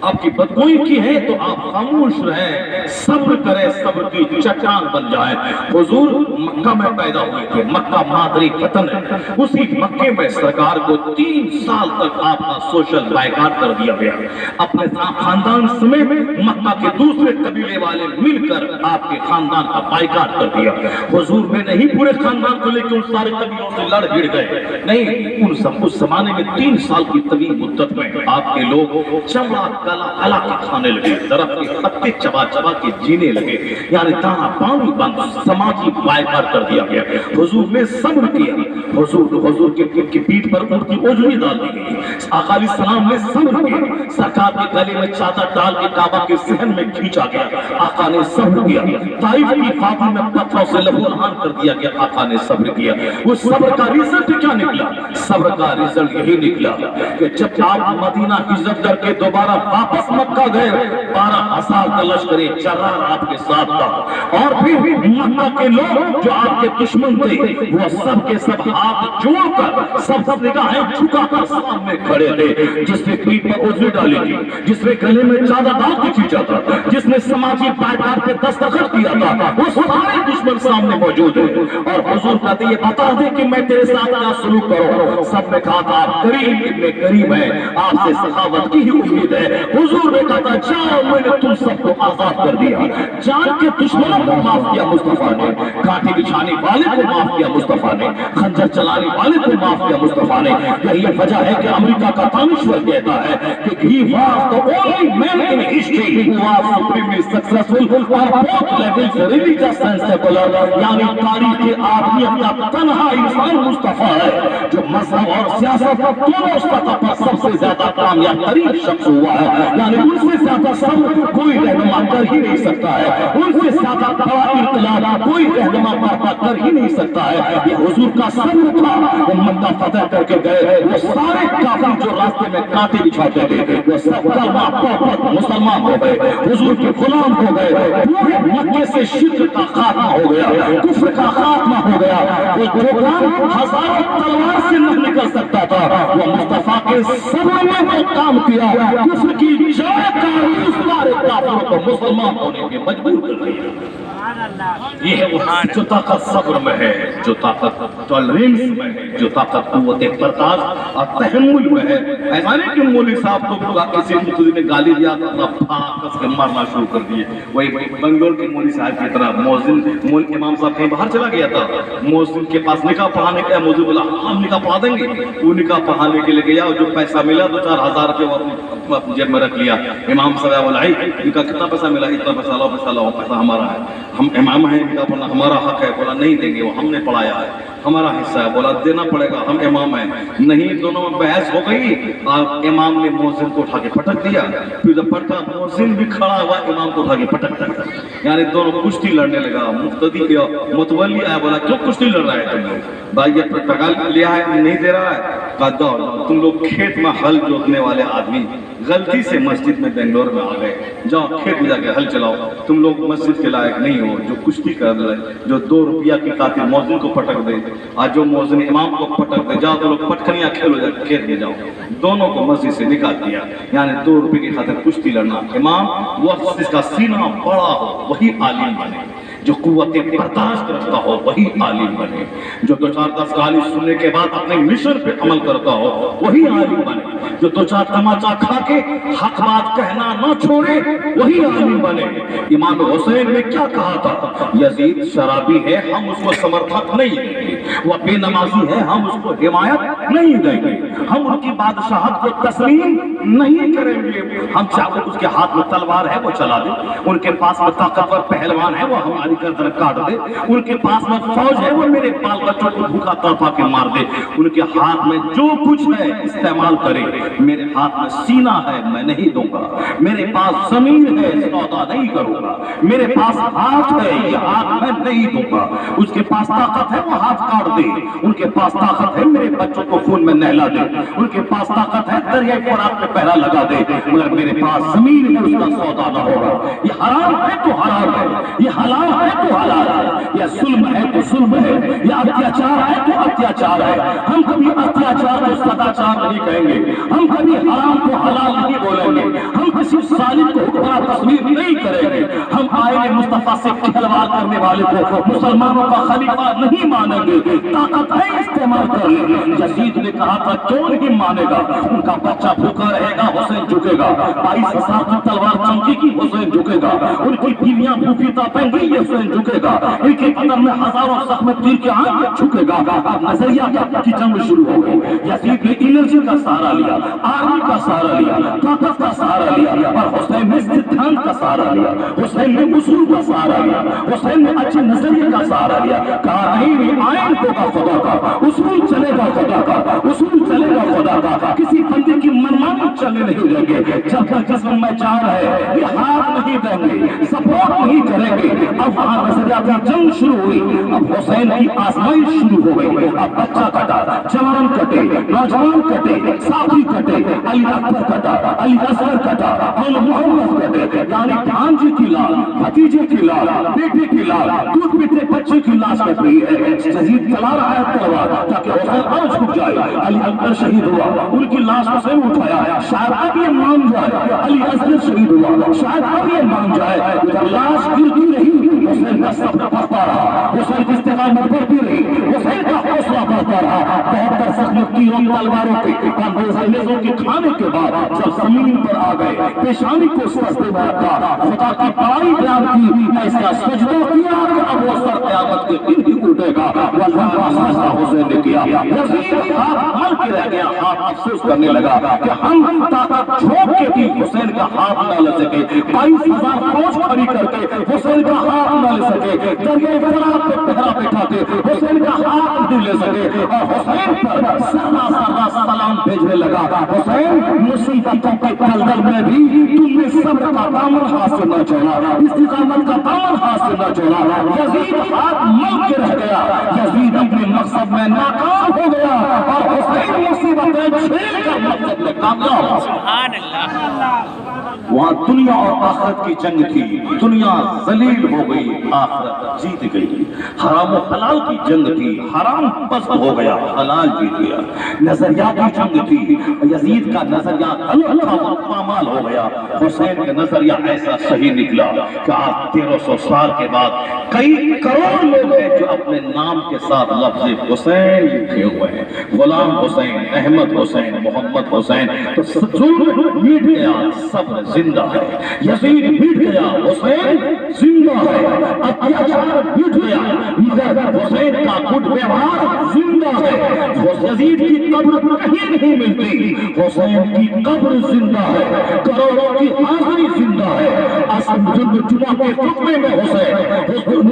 आपकी बदगोई की है तो आप खामोश रहें, सब्र करें, सब्र की चट्टान बन जाए। हुजूर मक्का में पैदा हुए थे, मक्का मादरी वतन है, उसी मक्के में सरकार को 3 साल तक आपका सोशल बायकॉट कर दिया गया। अपने खानदान समेत मक्का के दूसरे कबीले वाले मिलकर आपके खानदान का बायकॉट कर दिया। हुजूर में नहीं पूरे खानदान को लेकर उन सारे कबीलों से लड़ भिड़ गए, नहीं, उस जमाने में 3 साल की तवील मुद्दत में आपके लोग चमड़ा गला के खाने लगे, दरख्त के पत्ते चबा चबा के जीने लगे, यानी दाना पानी बंद, समाजी बायकॉट कर दिया गया। हुजूर ने सब्र किया, हुजूर के पीठ पर उनकी ओजरी डाल दी गई। आका अलैहिस्सलाम ने सब्र किया, सरकार के गले में चादर डाल के काबा के सहन में खींचा गया, आका ने सब्र किया। ताइफ की फातह में पत्थरों से लहूलुहान कर दिया गया, आका ने सब्र किया। उस सब्र का रिजल्ट क्या निकला? सब्र का रिजल्ट यही निकला कि जब आप मदीना हिजरत करके दोबारा वापस मक्का गए, 12,000 का लश्कर जर्रार आपके साथ था, और फिर मक्का के लोग जो आपके दुश्मन थे वो सब के सब हाथ जोड़कर, सब निगाहें झुकाकर सामने खड़े थे। जिसने पीठ पर ओजरी डाली थी, जिसने गले में चादर डाल के खींचा था, जिसने समाजी बायकॉट पे दस्तखत किया था, वो सारे दुश्मन सामने मौजूद है। और हुजूर कहते ये बता दे कि मैं तेरे साथ क्या सलूक करूं। सबने कहा था आप करीम इब्ने करीम है, आपसे सखावत की ही उम्मीद है। हुजूर ने कहा जाओ, मैंने तुम सबको आजाद कर दिया। जान के दुश्मनों को माफ किया मुस्तफा ने, कांटे बिछाने वाले को माफ किया मुस्तफा ने, खंजर चलाने वाले को माफ किया मुस्तफा ने। यही वजह है कि अमेरिका का दानिश्वर कहता है कि he was the only man in history who was supremely successful on both levels, religious and secular, यानी तारीख के आदमियत का तन्हा इंसान मुस्तफा है जो मजहब और सियासत दोनों सतह पर सबसे ज्यादा कामयाब तरीन शख्स हुआ है। यानी उनसे ज्यादा सब्र कोई रहनुमा कर ही नहीं सकता है, उनसे ज्यादा बड़ा इनकलाब कोई रहनुमा बर्पा कर ही नहीं सकता है। ये हुजूर का सब्र था, वो मक्का फतह करके गए, वो सारे काफिर जो रास्ते में कांटे बिछाते थे वो सब कलमा पढ़कर मुसलमान हो गए, हुजूर के गुलाम हो गए। पूरे मक्के से शिर्क का खात्मा हो गया, कुफ्र का खात्मा हो गया। वो जो काम हजारों तलवार से नहीं निकल सकता था, वो मुस्तफा के सब्र ने वो काम किया, कुफ्र की मुसलमान होने के मजबूर कर दिया। ये है वो जो ताकत सब्र में है, जो ताकत टॉलरेंस में है, जो ताकत कुव्वत बर्दाश्त और तहम्मुल में है। ऐसा नहीं कि मौलवी साहब को किसी मुख्तदी ने गाली दिया तो कस के मारना शुरू कर दिए। वही बंगलोर के मौलवी साहब की तरह मौज़िन इमाम साहब कहीं बाहर चला गया था, मौज़िन के पास निकाह पढ़ाने का, मौज़िन बोला हम निकाह पढ़ा देंगे। वो निकाह पढ़ाने के लिए गया और जो पैसा मिला 2-4 हज़ार रुपये अपनी जेब में रख लिया। इमाम साहब बोला इनका कितना पैसा मिला? इतना पैसा लाओ, पैसा हमारा है, हम इमाम हैं, इनका पढ़ना हमारा हक है। बोला नहीं देंगे, वो हमने पढ़ाया है, हमारा हिस्सा है। बोला देना पड़ेगा, हम इमाम हैं। नहीं, दोनों में बहस हो गई और इमाम ने मौज़िन को उठा के पटक दिया। फिर जब पटका, मौज़िन भी खड़ा हुआ, इमाम को उठा के पटक दिया। यानी दोनों कुश्ती लड़ने लगा। मुफ्ती मुतवल्ली आया, बोला क्यों कुश्ती लड़ रहा है तुम लोग? भाई ये टका लिया है, नहीं दे रहा है। कहा तुम लोग खेत में हल जोतने वाले आदमी गलती से मस्जिद में बेंगलोर में आ गए, जाओ खेत में जाके हल चलाओ, तुम लोग मस्जिद के लायक नहीं हो। जो कुश्ती कर रहे, जो 2 रुपया की खातिर मौज़िन को पटक दे, आज जो मौज़िन इमाम को पटक दे, जाओ तो लोग पटकनियाँ खेलो, जाके खेत में जाओ। दोनों को मस्जिद से निकाल दिया। यानी 2 रुपये की खातिर कुश्ती लड़ना। इमाम वो जिसका सीना बड़ा हो वही आलिम बने, जो कुव्वत बर्दाश्त रखता हो वही आलिम बने, जो 2-4-10 गाली सुनने के बाद अपने मिशन पे अमल करता हो वही आलिम बने, जो 2-4 तमाचा खा के हक बात कहना न छोड़े वही आलिम बने। इमाम हुसैन ने क्या कहा था? यजीद शराबी है, हम उसको समर्थक नहीं देंगे, वो बेनमाजी है, हम उसको हिमायत नहीं देंगे, हम उनकी बादशाहत को तस्लीम नहीं करेंगे। हम चाहे उसके हाथ में तलवार है वो चला दे, उनके पास में ताकतवर पहलवान है वो हमारी गर्दन काट दे, उनके पास में फौज है वो मेरे बाल बच्चों को भूखा तड़पा के मार दे, उनके हाथ में जो कुछ है इस्तेमाल करे, मेरे हाथ में सीना है मैं नहीं दूंगा, मेरे पास जमीन है सौदा नहीं करूंगा, मेरे पास हाथ है ये हाथ मैं नहीं दूंगा। उसके पास ताकत है वो हाथ काट दे, उनके पास ताकत है मेरे बच्चों को کو خون میں نہلا دے، ان کے پاس طاقت ہے دریائے فرات میں پہرا لگا دے، مگر میرے پاس زمین میں اس کا سودا نہ ہوگا۔ یہ حرام ہے تو حرام ہے، یہ حلال ہے تو حلال ہے، یہ ظلم ہے تو ظلم ہے، یہ اتیاچار ہے تو اتیاچار ہے۔ ہم کبھی اتیاچار کو سداچار نہیں کہیں گے، ہم کبھی حرام کو حلال نہیں بولیں گے، ہم کسی ظالم کو حکمراں تصویر نہیں کریں گے، ہم آئین مصطفیٰ سے کھلواڑ کرنے والے کو مسلمانوں کا خلیفہ نہیں مانیں گے۔ طاقت ہے استعمال کر لیں۔ یزید نے کہا تھا کیوں نہیں مانے گا، ان کا بچہ بھوکا رہے گا حسین جھکے گا، 22,000 کی تلوار چمکی کی حسین جھکے گا، ان کی بیویاں بھوکی تاپیں گی یہ حسین جھکے گا، ان کے قدم میں ہزاروں زخم تیر کے آنکھ جھکے گا۔ اب نظریہ کی جنگ شروع ہو گئی۔ یزید نے انرجی کا سہارا لیا، آرمی کا سہارا لیا، طاقت کا سہارا لیا، اور حسین نے سدھانت کا سہارا لیا، حسین نے اصول کا سہارا لیا، حسین نے اچھے نظریے کا سہارا لیا۔ کہا نہیں آئین ہوگا خدا کا، اصول چلے گا خدا کا، اصول چلے گا خدا کا، کسی بندے کی منمانی چلنے نہیں دیں گے۔ جب تک جسم میں جان ہے یہ ہاتھ نہیں دیں گے، سپورٹ نہیں کریں گے۔ اب وہاں نظریاتی جنگ شروع ہوئی، اب حسین کی آزمائش شروع ہو گئی۔ اب بچہ کٹا، جوان کٹے، نوجوان کٹے، ساتھی کٹے، علی اکبر کٹا، علی اصغر کٹا، اور محمد کٹے، یعنی بھانجے کی لال، بھتیجے کی لال، بیٹے کی لال، دودھ پیتے بچے کی لاش کٹ رہی ہے۔ یزید چلا رہا ہے تلوار تاکہ حسین اور جھک جائے۔ علی اکبر شہید ہوا، ان کی لاش حسین اٹھایا، شاید اب یہ مان جائے۔ علی اصغر شہید ہوا، شاید اب یہ مان جائے۔ لاش گرتی رہی، حسین کا صبر بڑھتا رہا، حسین کی استقامت بڑھتی رہی، حسین کا حوصلہ بڑھتا رہا۔ 72 زخم تیروں تلواروں کے انگریزوں کے کھانے کے بعد جب زمین پر آ گئے، پیشانی کو سجدے میں رکھا، خدا کی بڑائی بیان کی، ایسا سجدہ کیا کہ اب وہ سر قیامت کے دن ہی اٹھے گا۔ وہ لمبا سجدہ حسین نے کیا۔ یزید ہاتھ مل کے رہ گیا، ہاتھ افسوس کرنے لگا کہ ہم طاقت جھونک کے بھی حسین کا ہاتھ نہ لے سکے، 22,000 فوج کھڑی کر کے حسین کا ہاتھ نہ لے سکے، دریائے فرات پہ پہرا بٹھا کے حسین کا ہاتھ نہیں لے سکے، اور حسین پر سرا سلام بھیجنے لگا۔ حسین مصیبتوں کے دلدل میں بھی تم نے صبر کا دامن ہاتھ سے نہ چھوڑا، استقامت کا دامن ہاتھ سے نہ چھوڑا۔ یزید ہاتھ مل کے رہ گیا، یزید اپنے مقصد میں ناکام ہو گیا، اور حسین مصیبتیں جھیل کر مقصد میں کامیاب ہو۔ سبحان اللہ۔ وہاں دنیا اور آخرت کی جنگ تھی، دنیا ذلیل ہو گئی، آخرت جیت گئی۔ حرام و حلال کی جنگ تھی، حرام پست ہو گیا، حلال جیت گیا۔ نظریاتی جنگ تھی، یزید کا نظریہ غلط تھا، وہ پامال ہو گیا، حسین کا نظریہ ایسا صحیح نکلا کہ آج 1300 سال کے بعد کئی کروڑ لوگ ہیں جو اپنے نام کے ساتھ لفظ حسین لکھے ہوئے ہیں، غلام حسین، احمد حسین، محمد حسین۔ تو ظلم مٹ گیا، صبر زندہ ہے، یزید مٹ گیا، حسین زندہ ہے، اتیاچار مٹ گیا، مگر حسین کا گڈ ویوہار زندہ ہے۔ یزید کی قبر کہیں نہیں ملتی، حسین کی قبر زندہ ہے، کروڑوں کی حاضری زندہ ہے۔ اصل جمعہ کے خطبے میں حسین